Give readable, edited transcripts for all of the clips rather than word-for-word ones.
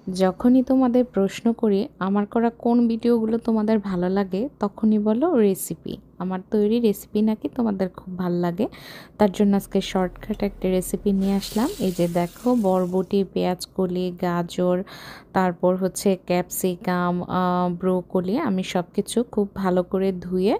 যখনই তোমাদের প্রশ্ন করি আমার করা কোন ভিডিওগুলো তোমাদের ভালো লাগে তখনই বলো রেসিপি। আমার তৈরি রেসিপি নাকি তোমাদের খুব ভালো লাগে, তার জন্য আজকে শর্টকাট একটা রেসিপি নিয়ে আসলাম। এই যে দেখো, বরবটি, পেঁয়াজকলি, গাজর, তারপর হচ্ছে ক্যাপসিকাম, ব্রোকলি, আমি সব কিছু খুব ভালো করে ধুয়ে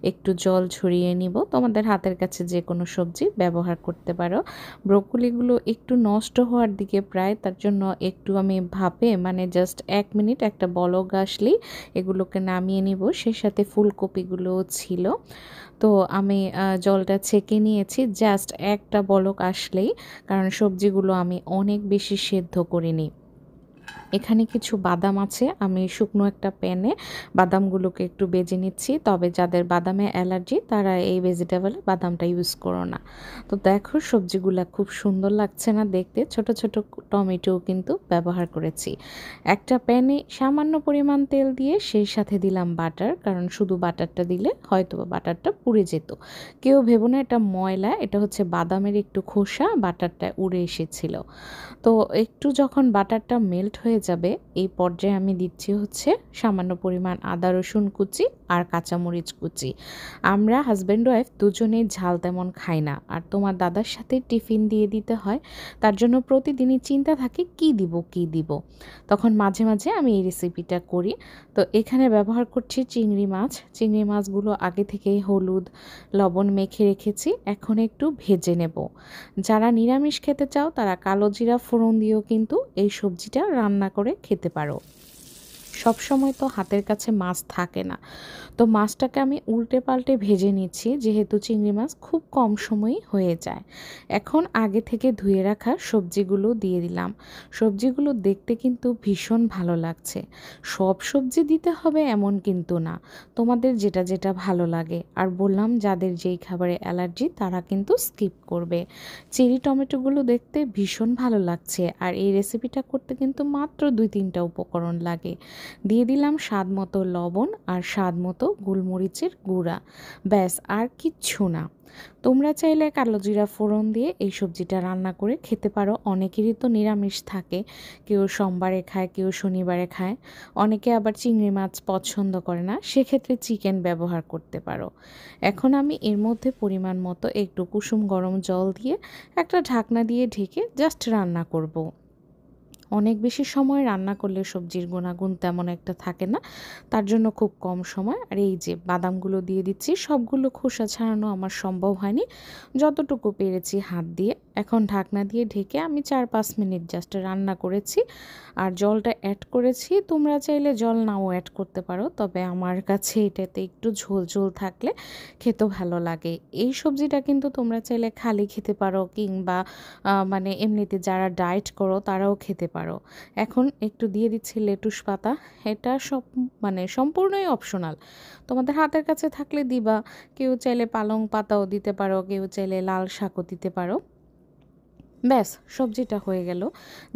একটু জল ঝরিয়ে নিব। তোমাদের হাতের কাছে যে কোনো সবজি ব্যবহার করতে পারো। ব্রোকলিগুলো একটু নষ্ট হওয়ার দিকে প্রায়, তার জন্য একটু আমি ভাপে মানে জাস্ট 1 মিনিট একটা বলক আসলেই এগুলোকে নামিয়ে নিব। সেই সাথে ফুলকপিগুলো ছিল, তো আমি জলটা ছেঁকে নিয়েছি জাস্ট একটা বলক আসলেই, কারণ সবজিগুলো আমি অনেক বেশি সেদ্ধ করিনি। এখানে কিছু বাদাম আছে, আমি শুকনো একটা প্যানে বাদামগুলোকে একটু বেজে নিচ্ছি। তবে যাদের বাদামে অ্যালার্জি তারা এই ভেজিটেবলে বাদামটা ইউজ করো না। তো দেখো সবজিগুলা খুব সুন্দর লাগছে না দেখতে? ছোট ছোট টমেটো কিন্তু ব্যবহার করেছি। একটা প্যানে সামান্য পরিমাণ তেল দিয়ে সেই সাথে দিলাম বাটার, কারণ শুধু বাটারটা দিলে হয়তো বাটারটা পুড়ে যেত। কেউ ভেবো না এটা ময়লা, এটা হচ্ছে বাদামের একটু খোসা, বাটারটা উড়ে এসেছিল। তো একটু যখন বাটারটা মেল্ট হয়ে যাবে এই পর্যায়ে আমি দিচ্ছি হচ্ছে সামান্য পরিমাণ আদা রসুন কুচি আর কাঁচামরিচ কুচি। আমরা হাজব্যান্ড ওয়াইফ দুজনেই ঝাল তেমন খাই না, আর তোমার দাদার সাথে টিফিন দিয়ে দিতে হয়, তার জন্য প্রতিদিনই চিন্তা থাকে কি দিব কি দিব। তখন মাঝে মাঝে আমি এই রেসিপিটা করি। তো এখানে ব্যবহার করছি চিংড়ি মাছ। চিংড়ি মাছগুলো আগে থেকেই হলুদ লবণ মেখে রেখেছি, এখন একটু ভেজে নেব। যারা নিরামিষ খেতে চাও তারা কালো জিরা ফোড়ন দিয়েও কিন্তু এই সবজিটা রান্না করে খেতে পারো। সব সময় তো হাতের কাছে মাছ থাকে না, তো মাছটাকে আমি উল্টে পাল্টে ভেজে নিচ্ছি, যেহেতু চিংড়ি মাছ খুব কম সময়ই হয়ে যায়। এখন আগে থেকে ধুয়ে রাখা সবজিগুলো দিয়ে দিলাম। সবজিগুলো দেখতে কিন্তু ভীষণ ভালো লাগছে। সব সবজি দিতে হবে এমন কিন্তু না, তোমাদের যেটা যেটা ভালো লাগে। আর বললাম যাদের যেই খাবারে অ্যালার্জি তারা কিন্তু স্কিপ করবে। চেরি টমেটোগুলো দেখতে ভীষণ ভালো লাগছে, আর এই রেসিপিটা করতে কিন্তু মাত্র 2-3টা উপকরণ লাগে। দিয়ে দিলাম স্বাদ মতো লবণ আর স্বাদ মতো গোলমরিচের গুঁড়া, ব্যাস আর কিচ্ছু না। তোমরা চাইলে কালো জিরা ফোড়ন দিয়ে এই সবজিটা রান্না করে খেতে পারো। অনেকেরই তো নিরামিষ থাকে, কেউ সোমবারে খায়, কেউ শনিবারে খায়, অনেকে আবার চিংড়ি মাছ পছন্দ করে না, সেক্ষেত্রে চিকেন ব্যবহার করতে পারো। এখন আমি এর মধ্যে পরিমাণ মতো একটু কুসুম গরম জল দিয়ে একটা ঢাকনা দিয়ে ঢেকে জাস্ট রান্না করব। অনেক বেশি সময় রান্না করলে সবজির গুণাগুণ তেমন একটা থাকে না, তার জন্য খুব কম সময়। আর এই যে বাদামগুলো দিয়ে দিচ্ছি, সবগুলো খোসা ছাড়ানো আমার সম্ভব হয়নি, যতটুকু পেরেছি হাত দিয়ে। এখন ঢাকনা দিয়ে ঢেকে আমি 4-5 মিনিট জাস্ট রান্না করেছি, আর জলটা অ্যাড করেছি। তোমরা চাইলে জল নাও অ্যাড করতে পারো, তবে আমার কাছে এটাতে একটু ঝোল ঝোল থাকলে খেতেও ভালো লাগে। এই সবজিটা কিন্তু তোমরা চাইলে খালি খেতে পারো, কিংবা মানে এমনিতে যারা ডায়েট করো তারাও খেতে পারো। এখন একটু দিয়ে দিচ্ছি লেটুস পাতা। এটা সব মানে সম্পূর্ণই অপশনাল, তোমাদের হাতের কাছে থাকলে দিবা। কেউ চাইলে পালং পাতাও দিতে পারো, কেউ চাইলে লাল শাকও দিতে পারো। ব্যাস সবজিটা হয়ে গেল।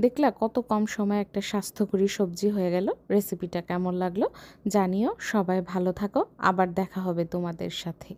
দেখলা কত কম সময়ে একটা স্বাস্থ্যকরী সবজি হয়ে গেল। রেসিপিটা কেমন লাগলো জানিও। সবাই ভালো থাকো, আবার দেখা হবে তোমাদের সাথে।